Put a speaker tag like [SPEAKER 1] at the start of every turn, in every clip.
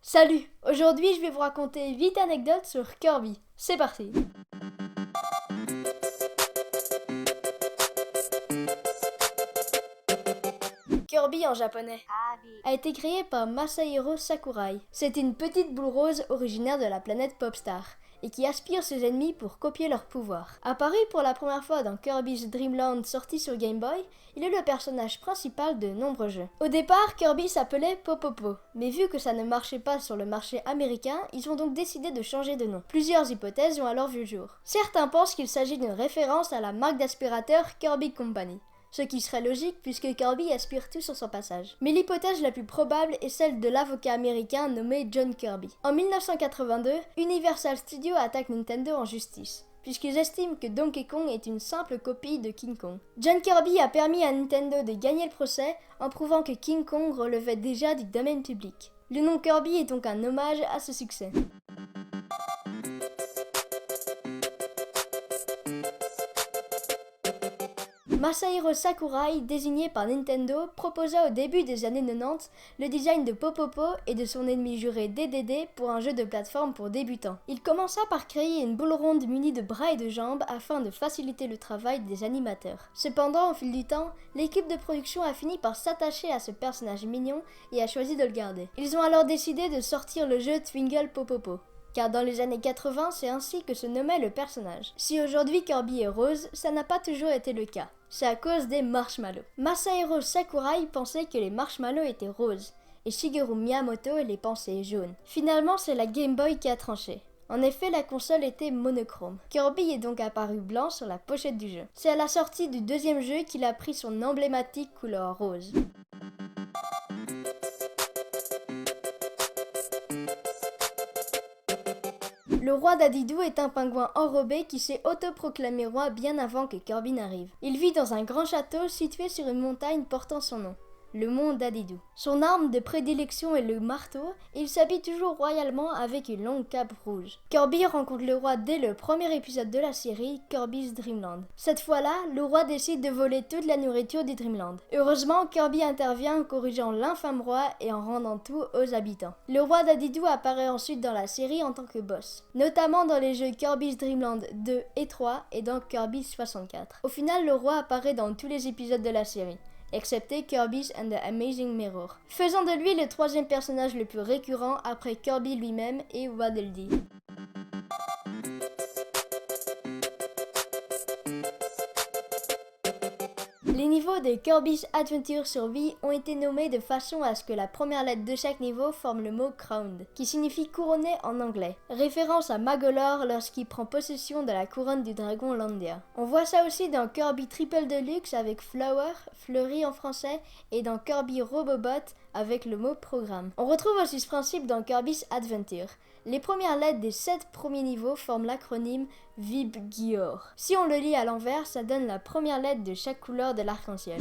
[SPEAKER 1] Salut! Aujourd'hui, je vais vous raconter 8 anecdotes sur Kirby. C'est parti! Kirby en japonais a été créé par Masahiro Sakurai. C'est une petite boule rose originaire de la planète Popstar et qui aspire ses ennemis pour copier leur pouvoir. Apparu pour la première fois dans Kirby's Dream Land sorti sur Game Boy, il est le personnage principal de nombreux jeux. Au départ, Kirby s'appelait Popopo, mais vu que ça ne marchait pas sur le marché américain, ils ont donc décidé de changer de nom. Plusieurs hypothèses ont alors vu le jour. Certains pensent qu'il s'agit d'une référence à la marque d'aspirateur Kirby Company, ce qui serait logique puisque Kirby aspire tout sur son passage. Mais l'hypothèse la plus probable est celle de l'avocat américain nommé John Kirby. En 1982, Universal Studios attaque Nintendo en justice, puisqu'ils estiment que Donkey Kong est une simple copie de King Kong. John Kirby a permis à Nintendo de gagner le procès en prouvant que King Kong relevait déjà du domaine public. Le nom Kirby est donc un hommage à ce succès. Masahiro Sakurai, désigné par Nintendo, proposa au début des années 90 le design de Popopo et de son ennemi juré DDD pour un jeu de plateforme pour débutants. Il commença par créer une boule ronde munie de bras et de jambes afin de faciliter le travail des animateurs. Cependant, au fil du temps, l'équipe de production a fini par s'attacher à ce personnage mignon et a choisi de le garder. Ils ont alors décidé de sortir le jeu Twinkle Popopo, car dans les années 80, c'est ainsi que se nommait le personnage. Si aujourd'hui Kirby est rose, ça n'a pas toujours été le cas. C'est à cause des marshmallows. Masahiro Sakurai pensait que les marshmallows étaient roses, et Shigeru Miyamoto les pensait jaunes. Finalement, c'est la Game Boy qui a tranché. En effet, la console était monochrome. Kirby est donc apparu blanc sur la pochette du jeu. C'est à la sortie du deuxième jeu qu'il a pris son emblématique couleur rose. Le roi d'Adidou est un pingouin enrobé qui s'est autoproclamé roi bien avant que Kirby n'arrive. Il vit dans un grand château situé sur une montagne portant son nom, le mont d'Adidou. Son arme de prédilection est le marteau et il s'habille toujours royalement avec une longue cape rouge. Kirby rencontre le roi dès le premier épisode de la série Kirby's Dream Land. Cette fois-là, le roi décide de voler toute la nourriture du Dreamland. Heureusement, Kirby intervient en corrigeant l'infâme roi et en rendant tout aux habitants. Le roi d'Adidou apparaît ensuite dans la série en tant que boss, notamment dans les jeux Kirby's Dream Land 2 et 3 et dans Kirby 64. Au final, le roi apparaît dans tous les épisodes de la série, excepté Kirby's and the Amazing Mirror, faisant de lui le troisième personnage le plus récurrent après Kirby lui-même et Waddle Dee. Les niveaux de Kirby's Adventure sur Wii ont été nommés de façon à ce que la première lettre de chaque niveau forme le mot crowned, qui signifie couronné en anglais, référence à Magolor lorsqu'il prend possession de la couronne du dragon Landia. On voit ça aussi dans Kirby Triple Deluxe avec Flower, fleuri en français, et dans Kirby Robobot avec le mot programme. On retrouve aussi ce principe dans Kirby's Adventure. Les premières lettres des 7 premiers niveaux forment l'acronyme VIB-GYOR. Si on le lit à l'envers, ça donne la première lettre de chaque couleur de l'arc-en-ciel.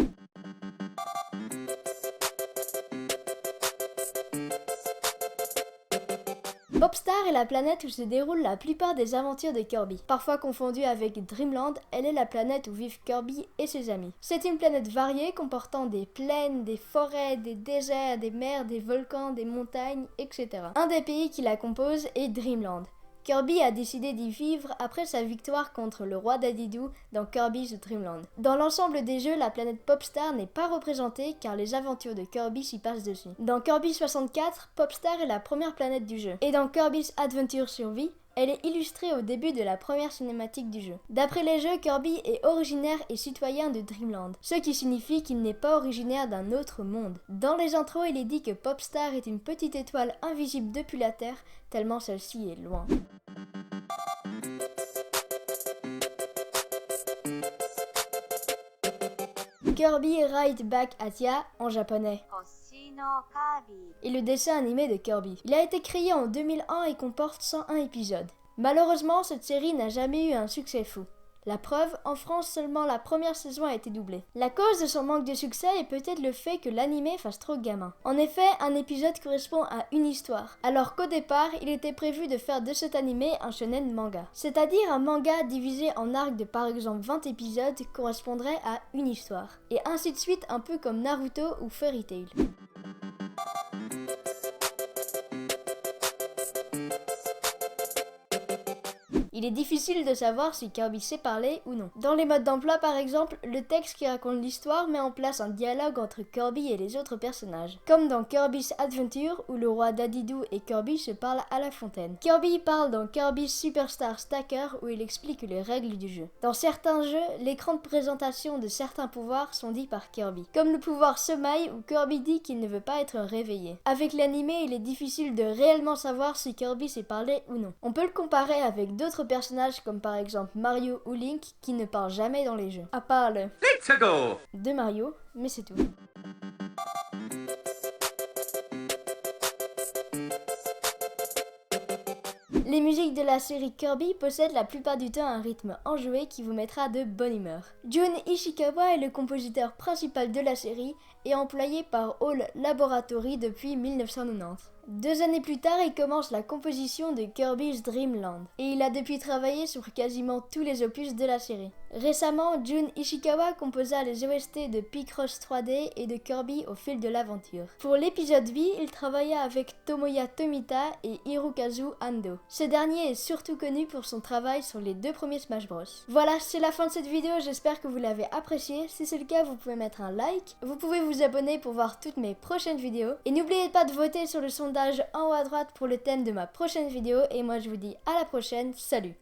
[SPEAKER 1] Popstar est la planète où se déroulent la plupart des aventures de Kirby. Parfois confondue avec Dreamland, elle est la planète où vivent Kirby et ses amis. C'est une planète variée comportant des plaines, des forêts, des déserts, des mers, des volcans, des montagnes, etc. Un des pays qui la composent est Dreamland. Kirby a décidé d'y vivre après sa victoire contre le roi d'Adidou dans Kirby's Dream Land. Dans l'ensemble des jeux, la planète Popstar n'est pas représentée car les aventures de Kirby s'y passent dessus. Dans Kirby 64, Popstar est la première planète du jeu. Et dans Kirby's Adventure sur Wii, elle est illustrée au début de la première cinématique du jeu. D'après les jeux, Kirby est originaire et citoyen de Dreamland, ce qui signifie qu'il n'est pas originaire d'un autre monde. Dans les intros, il est dit que Popstar est une petite étoile invisible depuis la Terre, tellement celle-ci est loin. Kirby Right Back at Ya en japonais et le dessin animé de Kirby. Il a été créé en 2001 et comporte 101 épisodes. Malheureusement, cette série n'a jamais eu un succès fou. La preuve, en France, seulement la première saison a été doublée. La cause de son manque de succès est peut-être le fait que l'animé fasse trop gamin. En effet, un épisode correspond à une histoire, alors qu'au départ, il était prévu de faire de cet animé un shonen manga. C'est-à-dire un manga divisé en arcs de par exemple 20 épisodes correspondrait à une histoire. Et ainsi de suite, un peu comme Naruto ou Fairy Tail. Il est difficile de savoir si Kirby sait parler ou non. Dans les modes d'emploi par exemple, le texte qui raconte l'histoire met en place un dialogue entre Kirby et les autres personnages. Comme dans Kirby's Adventure où le roi Dadidou et Kirby se parlent à la fontaine. Kirby parle dans Kirby's Superstar Stacker où il explique les règles du jeu. Dans certains jeux, l'écran de présentation de certains pouvoirs sont dits par Kirby. Comme le pouvoir Sommeil où Kirby dit qu'il ne veut pas être réveillé. Avec l'animé, il est difficile de réellement savoir si Kirby sait parler ou non. On peut le comparer avec d'autres personnages comme par exemple Mario ou Link qui ne parlent jamais dans les jeux. À part le Let's go de Mario, mais c'est tout. Les musiques de la série Kirby possèdent la plupart du temps un rythme enjoué qui vous mettra de bonne humeur. Jun Ishikawa est le compositeur principal de la série et employé par Hall Laboratory depuis 1990. 2 années plus tard, il commence la composition de Kirby's Dream Land et il a depuis travaillé sur quasiment tous les opus de la série. Récemment, Jun Ishikawa composa les OST de Picross 3D et de Kirby au fil de l'aventure. Pour l'épisode V, il travailla avec Tomoya Tomita et Hirokazu Ando. Ce dernier est surtout connu pour son travail sur les 2 premiers Smash Bros. Voilà, c'est la fin de cette vidéo, j'espère que vous l'avez appréciée. Si c'est le cas, vous pouvez mettre un like, vous pouvez vous abonner pour voir toutes mes prochaines vidéos. Et n'oubliez pas de voter sur le sondage en haut à droite pour le thème de ma prochaine vidéo. Et moi je vous dis à la prochaine, salut!